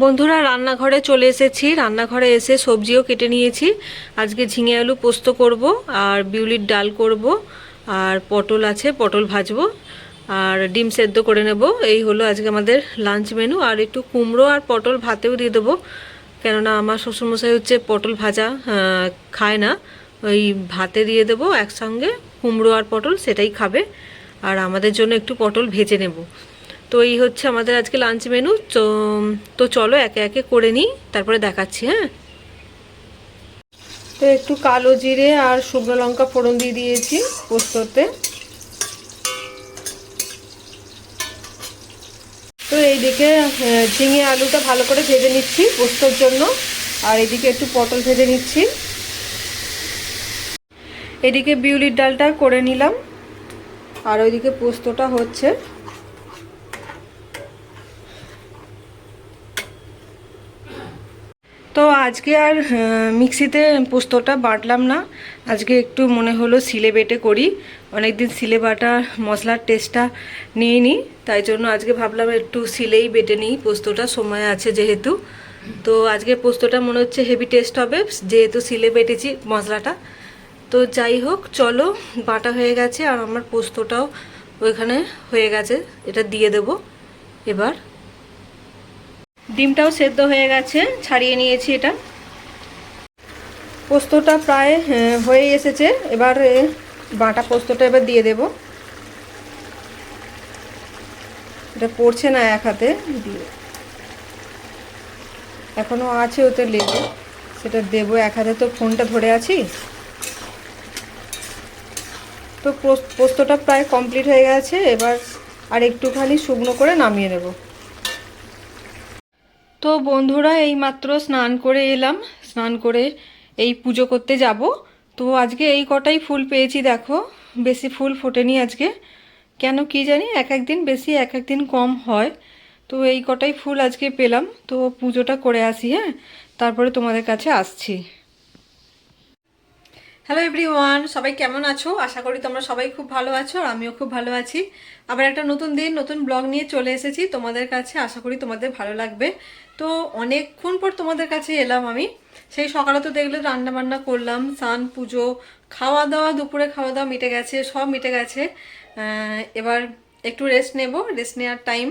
বন্ধুরা রান্নাঘরে চলে এসেছি। রান্নাঘরে এসে সবজিও কেটে নিয়েছি। আজকে ঝিঙে আলু পোস্ত করব, আর বিউলির ডাল করব, আর পটল আছে, পটল ভাজবো, আর ডিম সেদ্ধ করে নেব। এই হলো আজকে আমাদের লাঞ্চ মেনু। আর একটু কুমড়ো আর পটল ভাতেও দিয়ে দেবো, কেননা আমার শ্বশুরমশাই হচ্ছে পটল ভাজা খায় না। ওই ভাতে দিয়ে দেবো একসঙ্গে, কুমড়ো আর পটল সেটাই খাবে, আর আমাদের জন্য একটু পটল ভেজে নেব। তো এই হচ্ছে আমাদের আজকে লাঞ্চ মেনু। তো চলো একে একে করে নিই, তারপরে দেখাচ্ছি। হ্যাঁ, তো একটু কালো জিরে আর শুকনো লঙ্কা ফোড়ন দিয়ে দিয়েছি পোস্ততে। তো এইদিকে ঝিঙে আলুটা ভালো করে ভেজে নিচ্ছি পোস্তর জন্য, আর এদিকে একটু পটল ভেজে নিচ্ছি। এদিকে বিউলির ডালটা করে নিলাম, আর ওইদিকে পোস্তটা হচ্ছে। তো আজকে আর মিক্সিতে পোস্তটা বাটলাম না, আজকে একটু মনে হলো সিলে বেটে করি। অনেকদিন সিলে বাটা মশলার টেস্টটা নিয়ে নিই, তাই জন্য আজকে ভাবলাম একটু সিলেই বেটে নিই, পোস্তটা সময় আছে যেহেতু। তো আজকে পোস্তটা মনে হচ্ছে হেভি টেস্ট হবে, যেহেতু সিলে বেটেছি মশলাটা। তো যাই হোক, চলো বাটা হয়ে গেছে, আর আমার পোস্তটাও ওইখানে হয়ে গেছে, এটা দিয়ে দেব এবার। ডিমটাও সেদ্ধ হয়ে গেছে, ছাড়িয়ে নিয়েছি এটা। পোস্তটা প্রায় হয়ে এসেছে, এবার বাটা পোস্তটা এবার দিয়ে দেব। এটা পড়ছে না এক হাতে, দিয়ে এখনও আছে ওতে লেগে, সেটা দেবো এক হাতে, তো ফোনটা ধরে আছি। তো পোস্তটা প্রায় কমপ্লিট হয়ে গেছে, এবার আর একটুখানি শুকনো করে নামিয়ে নেব। তো বন্ধুরা এইমাত্র স্নান করে এলাম, স্নান করে এই পুজো করতে যাব। তো আজকে এই কটাই ফুল পেয়েছি, দেখো বেশি ফুল ফোটেনি আজকে, কেন কি জানি, এক একদিন বেশি এক একদিন কম হয়। তো এই কটাই ফুল আজকে পেলাম, তো পুজোটা করে আসি। হ্যাঁ, তারপরে তোমাদের কাছে আসছি। হ্যালো এভরিওয়ান, সবাই কেমন আছো? আশা করি তোমরা সবাই খুব ভালো আছো, আর আমিও খুব ভালো আছি। আবার একটা নতুন দিন, নতুন ব্লগ নিয়ে চলে এসেছি তোমাদের কাছে। আশা করি তোমাদের ভালো লাগবে। তো অনেকক্ষণ পর তোমাদের কাছে এলাম আমি। সেই সকালে তো দেখলে রান্না বান্না করলাম, স্নান, পুজো, খাওয়া দাওয়া, দুপুরে খাওয়া দাওয়া মিটে গেছে, সব মিটে গেছে। এবার একটু রেস্ট নেব, রেস্ট নেওয়ার টাইম।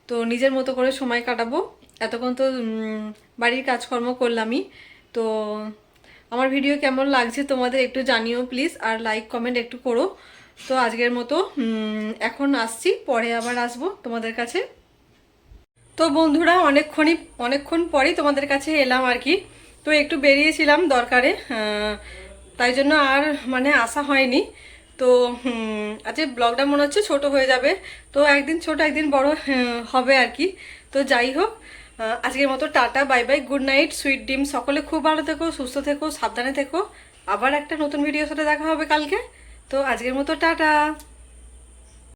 তো নিজের মতো করে সময় কাটাবো। এতক্ষণ তো বাড়ির কাজকর্ম করলামই। তো আমার ভিডিও কেমন লাগছে তোমাদের একটু জানিও প্লিজ, আর লাইক কমেন্ট একটু করো। তো আজকের মতো এখন আসছি, পরে আবার আসবো তোমাদের কাছে। তো বন্ধুরা অনেকক্ষণ পরেই তোমাদের কাছে এলাম আর কি। তো একটু বেরিয়েছিলাম দরকারে, তাই জন্য আর মানে আসা হয়নি। তো আজকে ব্লগটা মনে হচ্ছে ছোট হয়ে যাবে, তো একদিন ছোট একদিন বড় হবে আর কি। তো যাই হোক, আজকের মতো tata, bye bye, good night, sweet ডিম। সকলে খুব ভালো থেকো, সুস্থ থেকো, সাবধানে থেকো। আবার একটা নতুন ভিডিওর সাথে দেখা হবে কালকে। তো আজকের মতো টাটা।